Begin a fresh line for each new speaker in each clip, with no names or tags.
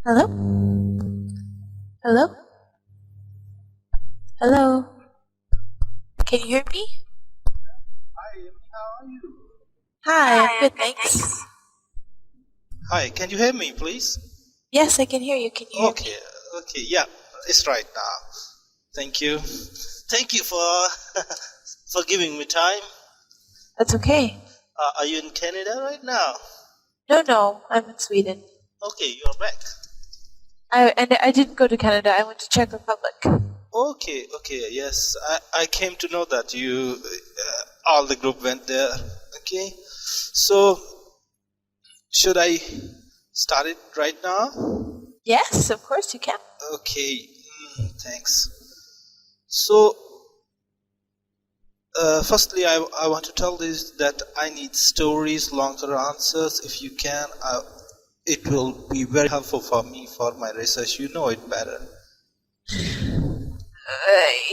Hello? Hello? Hello? Can you hear me?
Hi, Amy, how are you?
Hi, I'm good, thanks.
Hi, can you hear me, please?
Yes, I can hear you. Can you hear
Okay,
me?
okay, yeah, it's right now. Thank you. Thank you for for giving me time.
That's okay.
Are you in Canada right now?
No, I'm in Sweden.
Okay, you're back.
I didn't go to Canada. I went to Czech Republic.
Okay, yes. I came to know that you, all the group went there. Okay, so should I start it right now?
Yes, of course you can.
Okay, thanks. So, firstly, I want to tell this that I need stories, longer answers. If you can, it will be very helpful for me for my research. You know it better.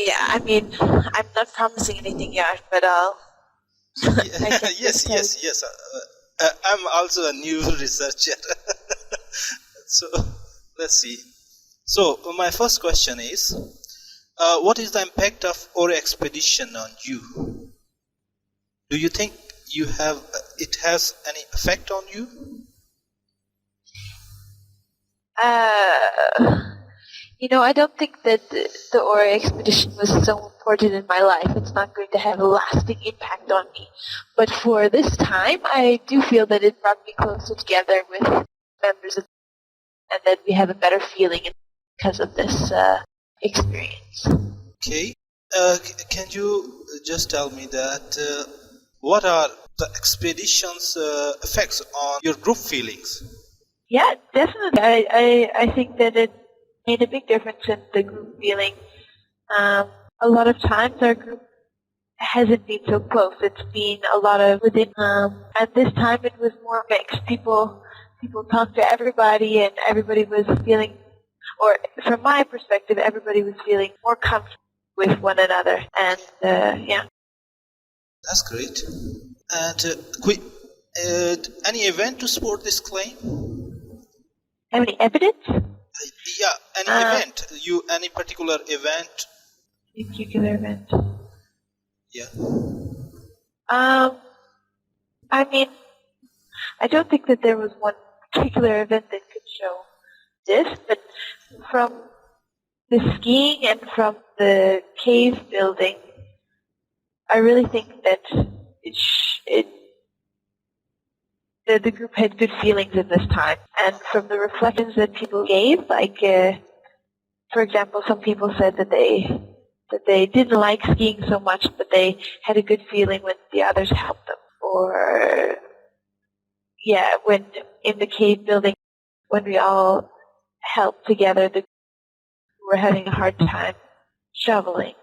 Yeah, I mean, I'm not promising anything yet, but I can just tell you.
Yes. I'm also a new researcher. So, let's see. So, my first question is, what is the impact of our expedition on you? Do you think it has any effect on you?
I don't think that the Ori expedition was so important in my life. It's not going to have a lasting impact on me. But for this time, I do feel that it brought me closer together with members of, and that we have a better feeling because of this experience.
Okay. Can you just tell me that what are the expedition's effects on your group feelings?
Yeah, definitely. I think that it made a big difference in the group feeling. A lot of times our group hasn't been so close. It's been a lot of within. At this time, it was more mixed. People talked to everybody, and everybody was feeling, or from my perspective, everybody was feeling more comfortable with one another. And yeah.
That's great. And any event to support this claim?
Any evidence?
Yeah, any event? Any particular event?
Particular event.
Yeah.
I mean, I don't think that there was one particular event that could show this, but from the skiing and from the cave building, I really think that the group had good feelings at this time. And from the reflections that people gave, like, for example, some people said that they didn't like skiing so much, but they had a good feeling when the others helped them. Or, yeah, when in the cave building, when we all helped together, we were having a hard time shoveling.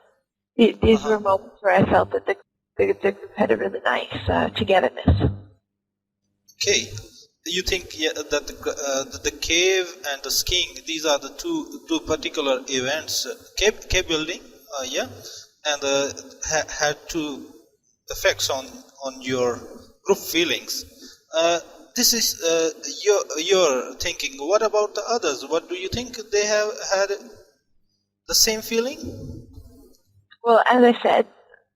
These were moments where I felt that the group had a really nice togetherness.
Okay. You think that the cave and the skiing, these are the two particular events. Cave building, yeah, and had two effects on your group feelings. This is your thinking. What about the others? What do you think they have had the same feeling?
Well, as I said,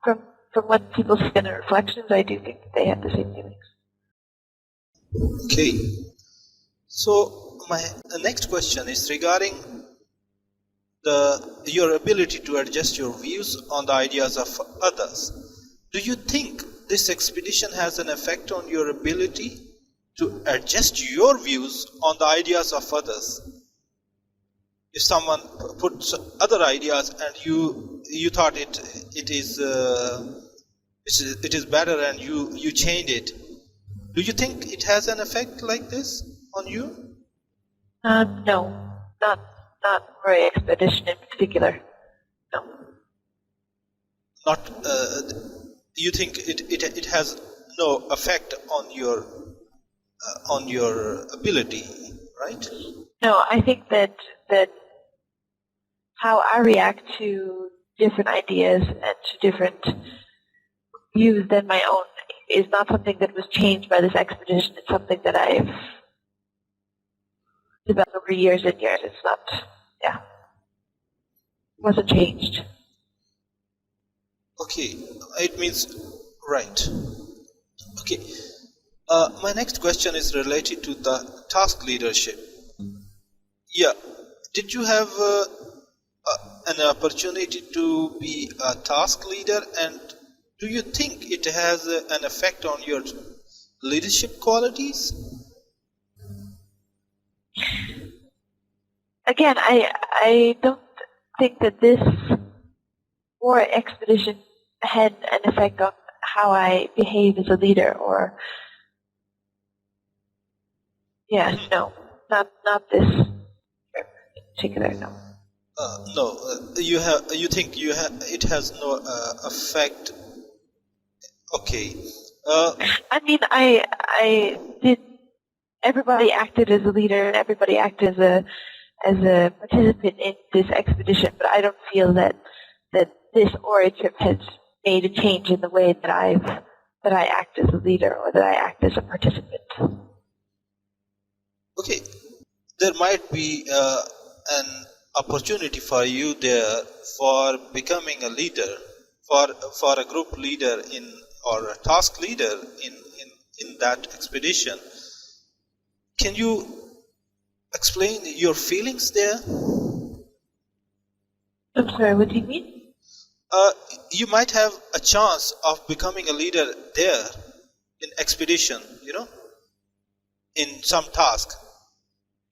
from what people see in the reflections, I do think that they had the same feelings.
Okay. So my next question is regarding your ability to adjust your views on the ideas of others. Do you think this expedition has an effect on your ability to adjust your views on the ideas of others? If someone puts other ideas and you thought it is better and you change it, do you think it has an effect like this on you?
No, not Roy Expedition in particular. No.
Not. You think it has no effect on your ability, right?
No, I think that how I react to different ideas and to different views than my own is not something that was changed by this expedition. It's something that developed over years and years. It's not, wasn't changed.
Okay, it means right. Okay, my next question is related to the task leadership. Yeah, did you have an opportunity to be a task leader, and do you think it has an effect on your leadership qualities?
Again, I don't think that this war expedition had an effect on how I behave as a leader, or no, not this in particular, no.
No, you think it has no effect. Okay.
I mean, I did. Everybody acted as a leader, and everybody acted as a participant in this expedition. But I don't feel that this ORA trip has made a change in the way that I act as a leader or that I act as a participant.
Okay, there might be an opportunity for you there for becoming a leader, for a group leader or a task leader in that expedition. Can you explain your feelings there?
I'm sorry, what do you mean?
You might have a chance of becoming a leader there in expedition, in some task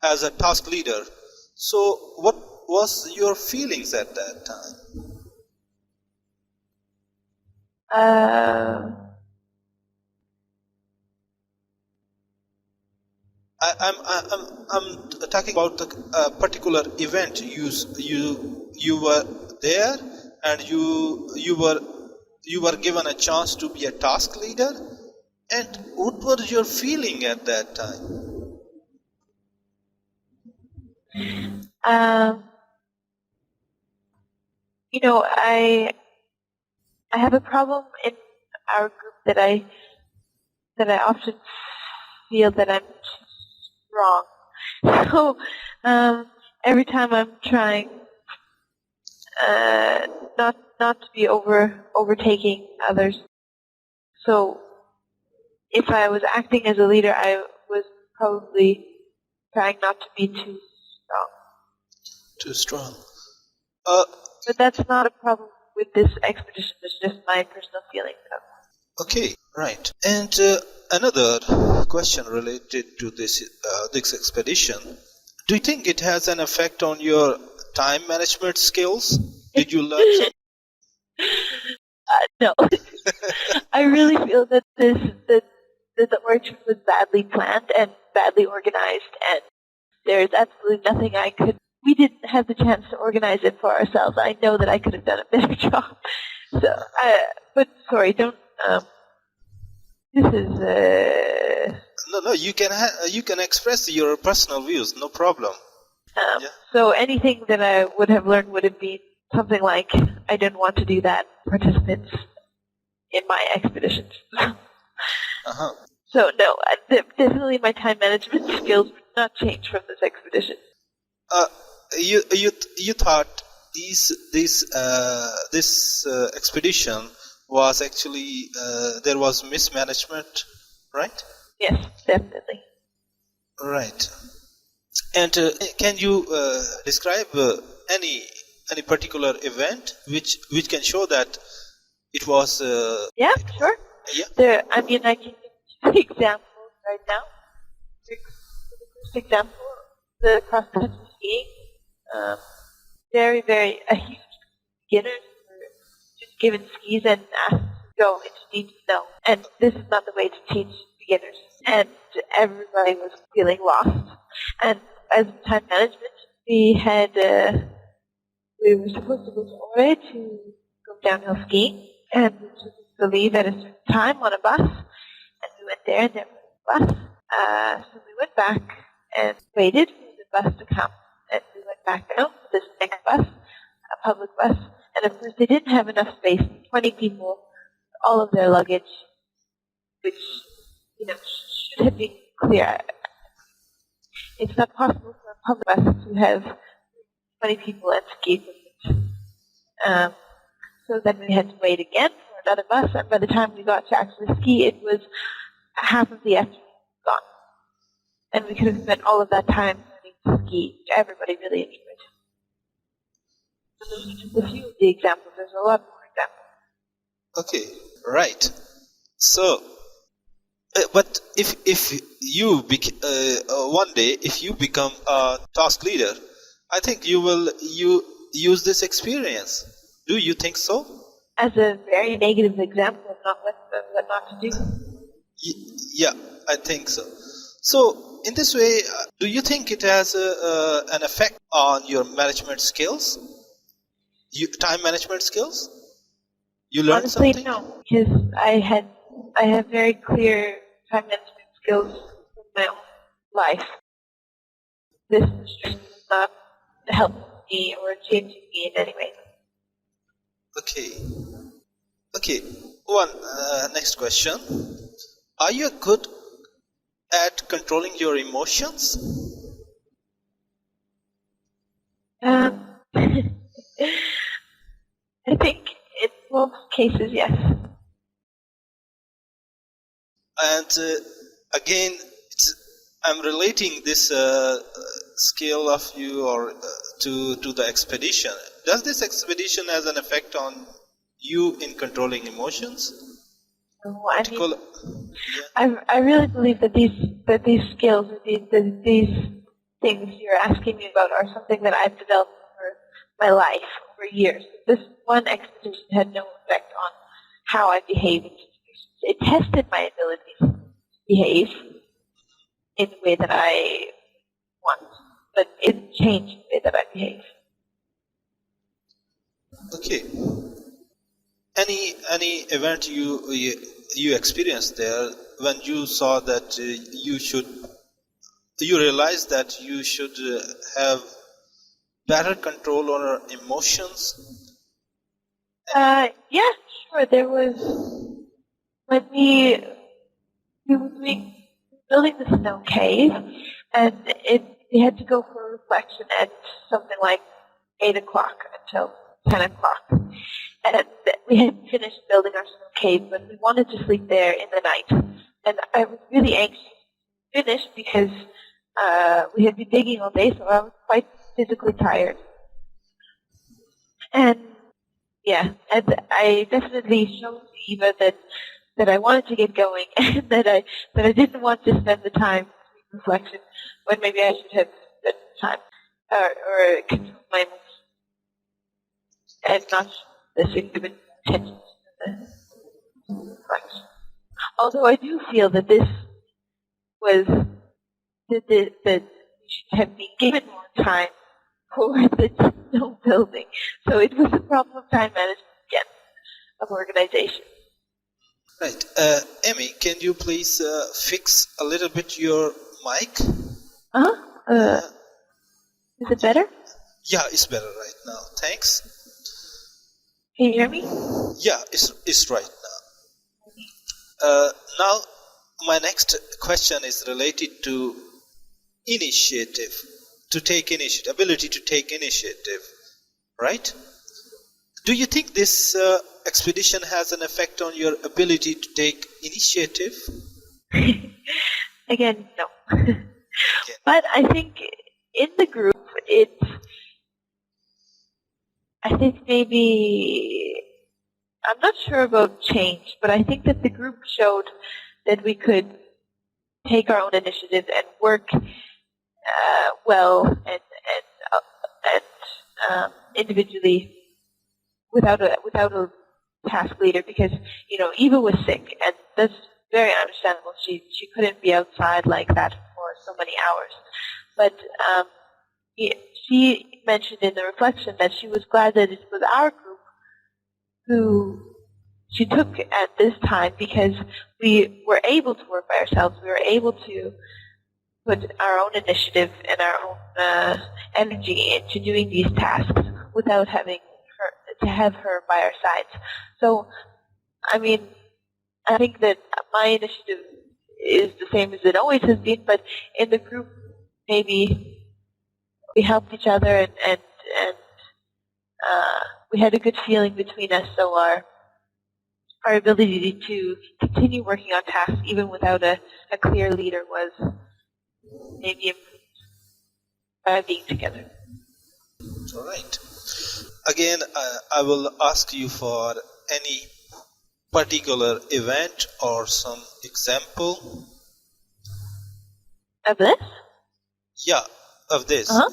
as a task leader. So what was your feelings at that time? I'm talking about a particular event. You were there, and you were given a chance to be a task leader. And what was your feeling at that time?
I have a problem in our group that I often feel that I'm wrong. So every time I'm trying not to be overtaking others. So if I was acting as a leader, I was probably trying not to be too strong.
Too strong.
But that's not a problem with this expedition. It's just my personal feeling.
Okay, right. And another question related to this expedition. Do you think it has an effect on your time management skills? Did you learn something?
No. I really feel that the workshop was badly planned and badly organized, and there's absolutely nothing I could. We didn't have the chance to organize it for ourselves. I know that I could have done a better job. So, but sorry, don't. This is.
No. You can express your personal views. No problem.
So anything that I would have learned would have been something like, I didn't want to do that. Participants in my expeditions. So no, definitely my time management skills would not change from this expedition.
You thought this expedition was actually there was mismanagement, right?
Yes, definitely.
Right. And can you describe any particular event which can show that it was?
Yeah, sure.
Yeah.
I can give you examples right now. The first example, the cross-country skiing. Very, very a huge beginners were just given skis and asked to go into deep snow. And this is not the way to teach beginners. And everybody was feeling lost. And as time management, we were supposed to go to Ore to go downhill skiing, and we took to leave at a certain time on a bus, and we went there, and there was a bus. So we went back and waited for the bus to come, and we went back down to this next bus, a public bus, and of course they didn't have enough space, 20 people, all of their luggage, which, should have been clear. it's not possible for a public bus to have 20 people and ski equipment. So then we had to wait again for another bus, and by the time we got to actually ski, it was half of the afternoon gone. And we could have spent all of that time learning to ski, which everybody really enjoyed. So those are just a few of the examples. There's a lot more examples.
Okay, right. So, but if you one day if you become a task leader, I think you use this experience. Do you think so?
As a very negative example of what not to do.
Yeah, I think so. So, in this way, do you think it has an effect on your management skills? Time management skills? You learned
Honestly,
something?
no, because I have very clear time management skills in my own life. This restriction is not helping me or changing me in any way.
Okay. One next question. Are you good at controlling your emotions?
I think in most cases, yes.
And again, I'm relating this skill of you to the expedition. Does this expedition has an effect on you in controlling emotions?
So, I really believe that these skills, or these things you're asking me about, are something that I've developed over my life, over years. This one expedition had no effect on how I behave in situations. It tested my ability to behave in the way that I want, but it changed the way that I behave.
Okay. Any event you experienced there when you saw that you realized that you should have better control on our emotions?
Yeah, sure. There was when we were building the snow cave, and we had to go for a reflection at something like 8 o'clock until 10 o'clock. And we had finished building our snow cave, but we wanted to sleep there in the night. And I was really anxious to finish because we had been digging all day, so I was quite physically tired. And yeah, and I definitely showed Eva that I wanted to get going and that I didn't want to spend the time in reflection when maybe I should have spent the time or control my emotions and not the significant attention to the reflection. Although I do feel that this was that we should have been given more time for the snow building. So it was a problem of time management again, of organization.
Right. Amy, can you please fix a little bit your mic?
Is it better?
Yeah, it's better right now. Thanks.
Can you hear me?
Yeah, it's right now. Now, my next question is related to initiative, ability to take initiative, right? Do you think this expedition has an effect on your ability to take initiative?
Again, no. But I think in the group, I think maybe, I'm not sure about change, but I think that the group showed that we could take our own initiative and work well and individually without a task leader, because Eva was sick, and that's very understandable. She couldn't be outside like that for so many hours, but she mentioned in the reflection that she was glad that it was our group who she took at this time, because we were able to work by ourselves. We were able to put our own initiative and our own energy into doing these tasks without having her by our sides. So, I mean, I think that my initiative is the same as it always has been, but in the group maybe we helped each other and we had a good feeling between us, so our ability to continue working on tasks even without a clear leader was maybe improved by being together.
All right. Again, I will ask you for any particular event or some example.
Of this?
Yeah, of this.
Uh-huh.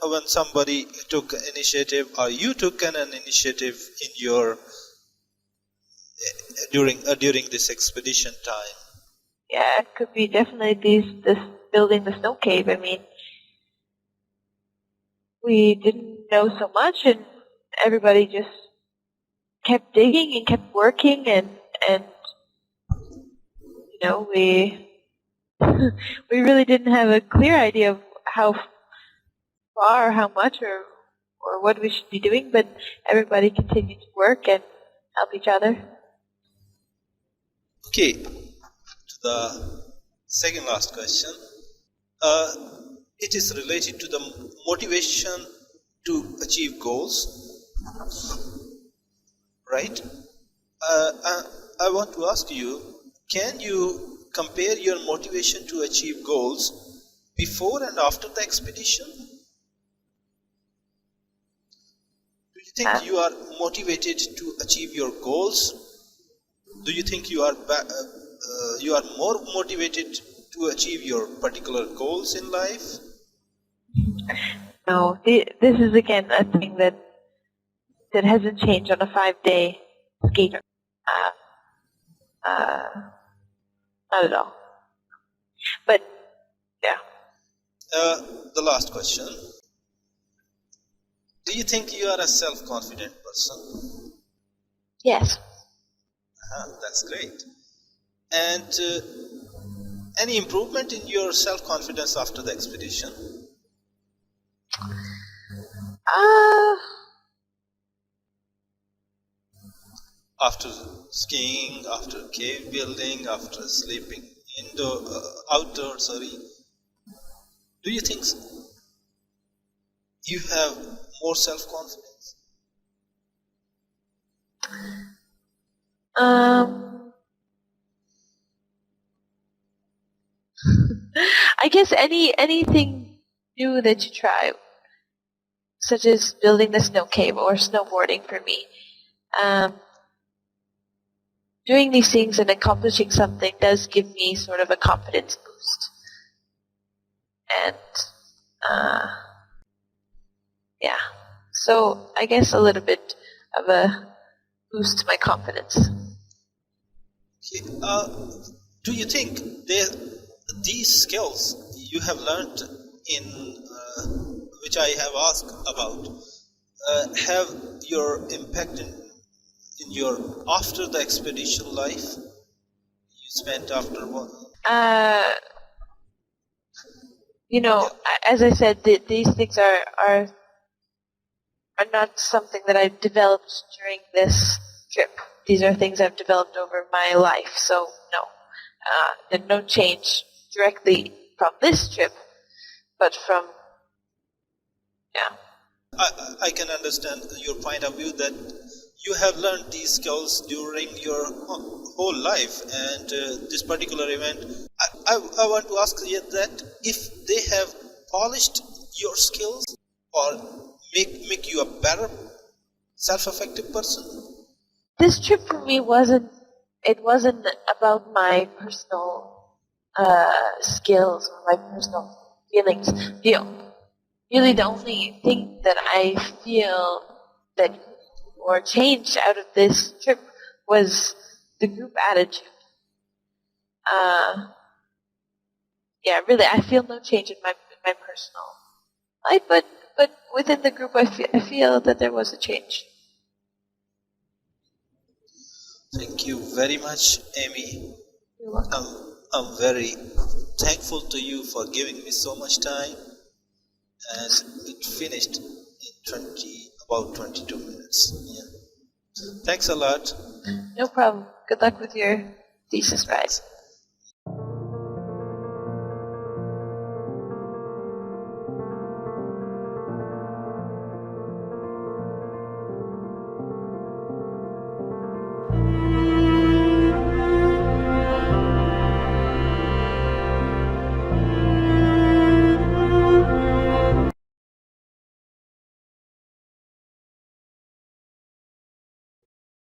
When somebody took initiative or you took an initiative in your during this expedition time.
Yeah, it could be definitely this building the snow cave. I mean, we didn't know so much, and everybody just kept digging and kept working, and we we really didn't have a clear idea of how far, how much, or what we should be doing, but everybody continued to work and help each other.
Okay, to the second last question. It is related to the motivation to achieve goals, right? I want to ask you, can you compare your motivation to achieve goals before and after the expedition? Do you think you are motivated to achieve your goals? Do you think you are more motivated to achieve your particular goals in life?
No, this is again a thing that hasn't changed on a 5-day ski trip. Not at all. But yeah.
The last question. Do you think you are a self-confident person?
Yes.
That's great. And any improvement in your self-confidence after the expedition? After skiing, after cave building, after sleeping outdoor, do you think you have more self-confidence?
I guess anything new that you try, such as building the snow cave or snowboarding for me, doing these things and accomplishing something does give me sort of a confidence boost. And yeah, so I guess a little bit of a boost to my confidence.
Okay. Do you think these skills you have learned in which I have asked about have your impact in your after the expedition life you spent after one?
As I said, these things are not something that I've developed during this trip. These are things I've developed over my life. So no, there's no change directly from this trip, but from
I can understand your point of view that you have learned these skills during your whole life, and this particular event. I want to ask you that if they have polished your skills or make you a better self-effective person.
This trip for me wasn't about my personal skills or my personal feelings. Really the only thing that I feel that or changed out of this trip was the group attitude. Really, I feel no change in my personal life, but within the group, I feel that there was a change.
Thank you very much, Amy.
You're welcome.
I'm very thankful to you for giving me so much time, and it finished in about 22 minutes. Yeah. Thanks a lot.
No problem. Good luck with your thesis prize.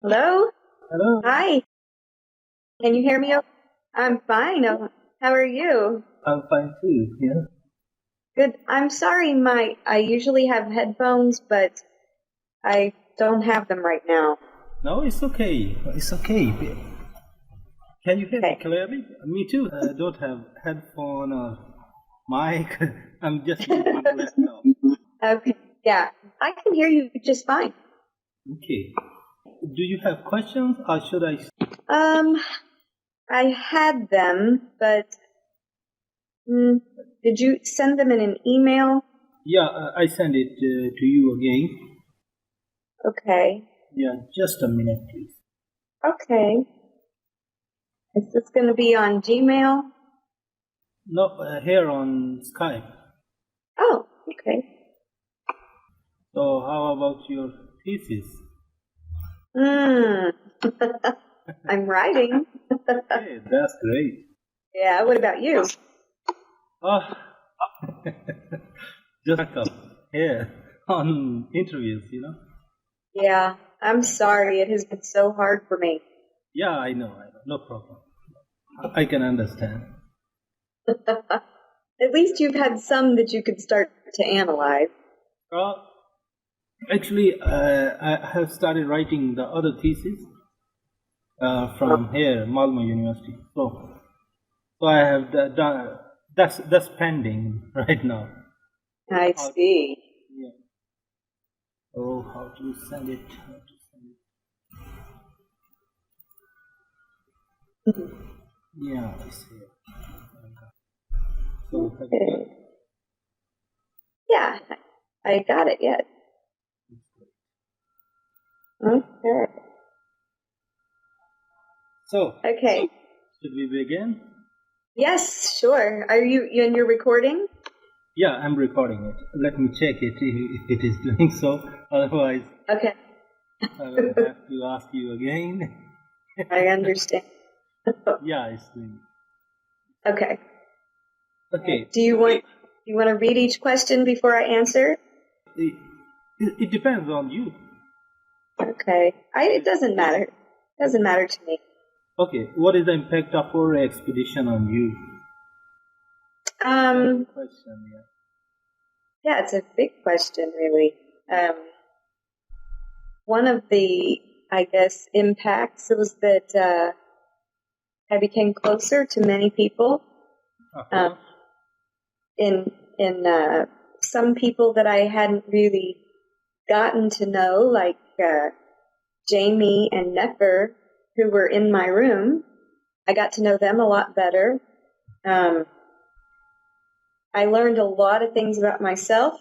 Hello?
Hello.
Hi. Can you hear me? I'm fine. How are you?
I'm fine too. Yeah.
Good. I'm sorry, I usually have headphones, but I don't have them right now.
No, it's okay. It's okay. Can you hear me
Okay.
clearly? Me too. I don't have headphone or mic. I'm just using laptop.
Okay. Yeah, I can hear you just fine.
Okay. Do you have questions or should I?
I had them, but did you send them in an email?
Yeah, I send it to you again.
Okay.
Yeah, just a minute, please.
Okay. Is this going to be on Gmail?
No, here on Skype.
Oh, okay.
So how about your thesis?
I'm writing.
Hey, that's great.
Yeah, what about you?
Oh, just back up here on interviews,
Yeah, I'm sorry. It has been so hard for me.
Yeah, I know, no problem. I can understand.
At least you've had some that you could start to analyze.
Actually, I have started writing the other thesis from here, Malmo University. So I have done. That's pending right now.
I see.
Yeah. Oh, how to send it? Yeah, I see it. So have you got it?
Yeah, I got it yet. Okay.
So,
Okay.
should we begin?
Yes, sure. Are you in your recording?
Yeah, I'm recording it. Let me check it if it is doing so. Otherwise,
Okay.
I will have to ask you again.
I understand.
Yeah, it's doing.
Okay.
Okay.
Do you want to read each question before I answer?
It depends on you.
Okay. It doesn't matter. It doesn't matter to me.
Okay. What is the impact of our expedition on you? Question, yeah.
Yeah, it's a big question, really. One of the, I guess, impacts was that I became closer to many people.
Uh-huh.
In some people that I hadn't really gotten to know, like Jamie and Nefer, who were in my room. I got to know them a lot better. I learned a lot of things about myself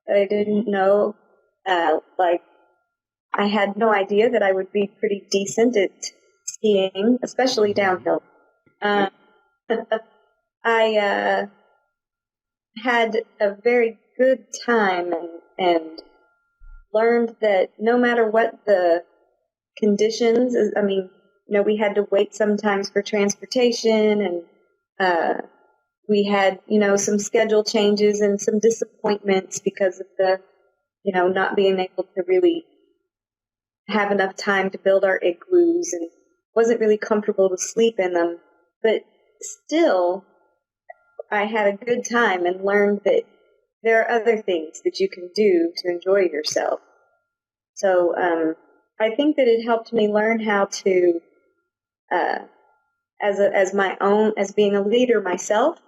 that I didn't know. Like, I had no idea that I would be pretty decent at skiing, especially downhill. I had a very good time and learned that no matter what the conditions, I mean, we had to wait sometimes for transportation, and we had, some schedule changes and some disappointments because of the, not being able to really have enough time to build our igloos, and wasn't really comfortable to sleep in them. But still, I had a good time and learned that there are other things that you can do to enjoy yourself. So I think that it helped me learn how to, as being a leader myself,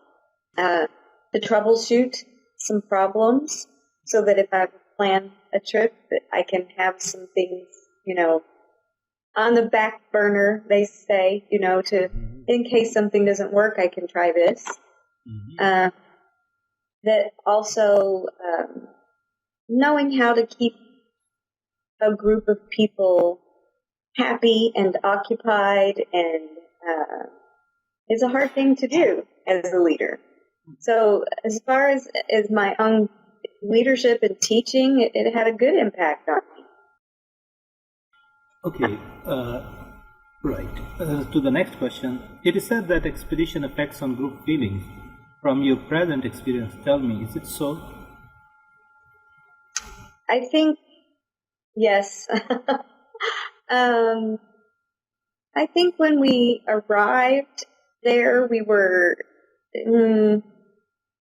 to troubleshoot some problems, so that if I plan a trip, that I can have some things, on the back burner, they say, in case something doesn't work, I can try this. That also knowing how to keep a group of people happy and occupied and is a hard thing to do as a leader. So as far as my own leadership and teaching, it had a good impact on me.
Okay, right. To the next question. It is said that expedition affects on group feelings. From your present experience, tell me, is it so?
I think, yes. I think when we arrived there, we were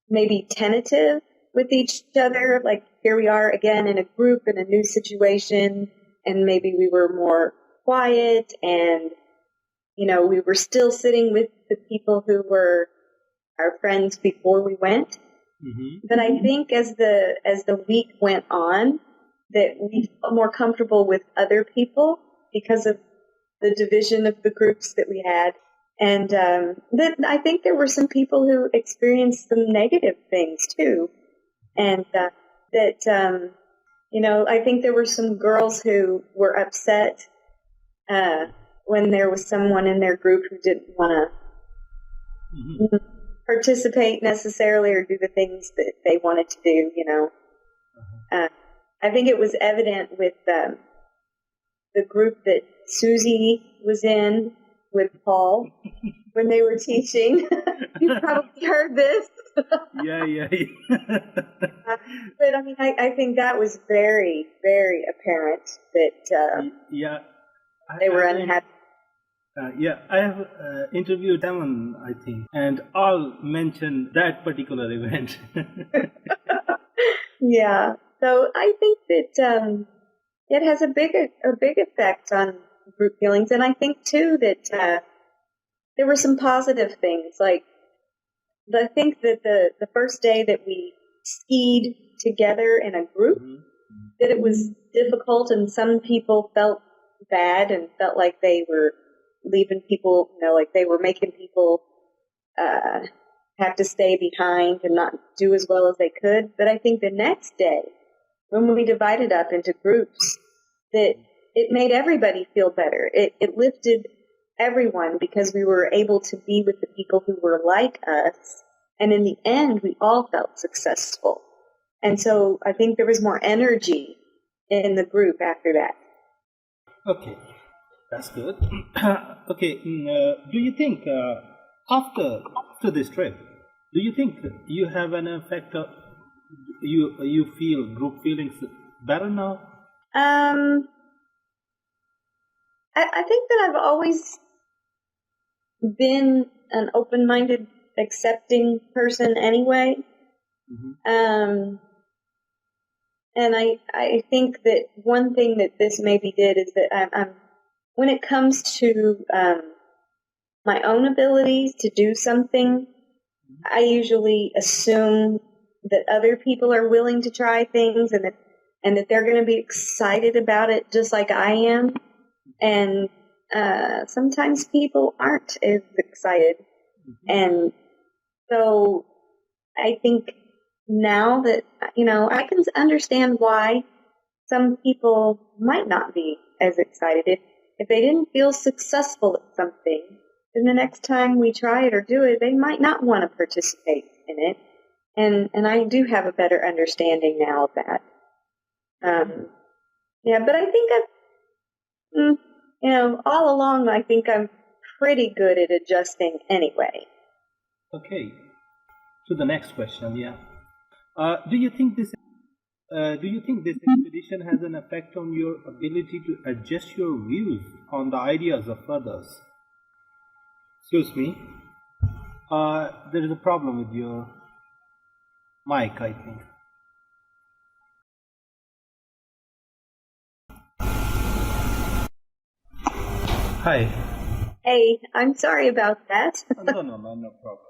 maybe tentative with each other. Like, here we are again in a group in a new situation, and maybe we were more quiet, and we were still sitting with the people who were our friends before we went.
Mm-hmm.
But I think as the week went on, that we felt more comfortable with other people because of the division of the groups that we had. And then I think there were some people who experienced some negative things too. And I think there were some girls who were upset when there was someone in their group who didn't want to participate necessarily or do the things that they wanted to do, I think it was evident with the group that Susie was in with Paul when they were teaching. You probably heard this.
Yeah.
But I mean, I think that was very, very apparent that they were unhappy.
I have interviewed Evan, I think, and all mentioned that particular event.
Yeah. So I think that it has a big effect on group feelings, and I think too that there were some positive things. Like, I think that the first day that we skied together in a group, that it was difficult, and some people felt bad and felt like they were leaving people, like they were making people have to stay behind and not do as well as they could. But I think the next day, when we divided up into groups, that it made everybody feel better. It lifted everyone because we were able to be with the people who were like us. And in the end, we all felt successful. And so I think there was more energy in the group after that.
Okay, that's good. Okay, do you think after this trip, do you think you have an effect of you feel group feelings better now?
I think that I've always been an open-minded, accepting person anyway. And I think that one thing that this maybe did is that I'm when it comes to my own abilities to do something, I usually assume that other people are willing to try things and that they're going to be excited about it just like I am. And sometimes people aren't as excited. And so I think now that, I can understand why some people might not be as excited. If they didn't feel successful at something, then the next time we try it or do it, they might not want to participate in it. And I do have a better understanding now of that. But I think all along, I think I'm pretty good at adjusting anyway.
Okay. To the next question, do you think this expedition has an effect on your ability to adjust your views on the ideas of others? Excuse me. There is a problem with your mic, I think. Hi.
Hey, I'm sorry about that.
No problem.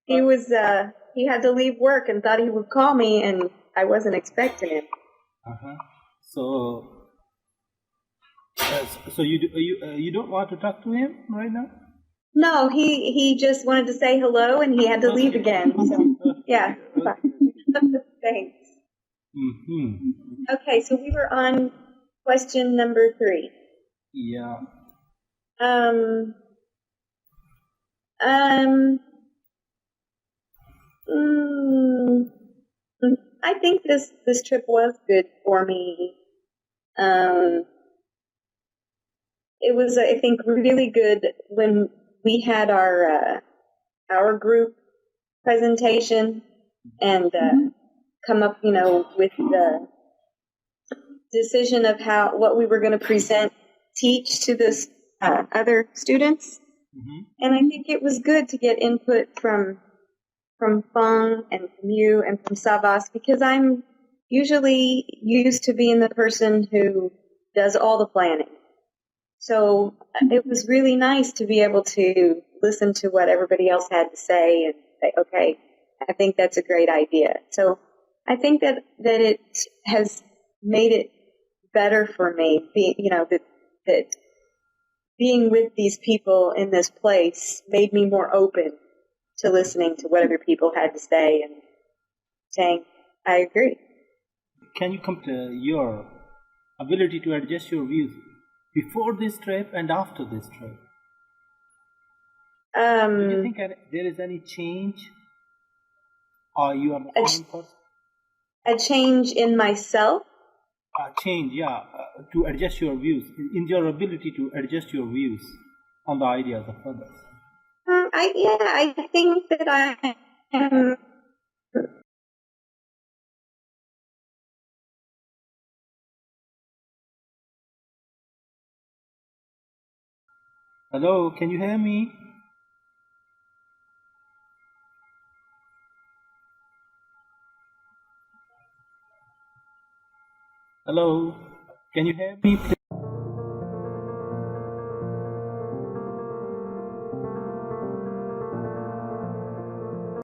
He had to leave work and thought he would call me, and I wasn't expecting him.
So you don't want to talk to him right now?
No, he just wanted to say hello, and he had to leave again. So yeah, bye. Thanks. Okay, so we were on question number 3.
Yeah.
I think this trip was good for me. It was, I think, really good when we had our group presentation and come up, with the decision of what we were going to present teach to this other students.
Hmm.
And I think it was good to get input from Feng and from you and from Savas, because I'm usually used to being the person who does all the planning. So it was really nice to be able to listen to what everybody else had to say and say, okay, I think that's a great idea. So I think that it has made it better for me, that being with these people in this place made me more open to listening to what other people had to say and saying, I agree.
Can you compare your ability to adjust your views before this trip and after this trip? Do you think there is any change, or you are the same person?
A change in myself?
Change, yeah, to adjust your views, in your ability to adjust your views on the ideas of others.
I think that I am.
Hello, can you hear me? Hello, can you hear me, please?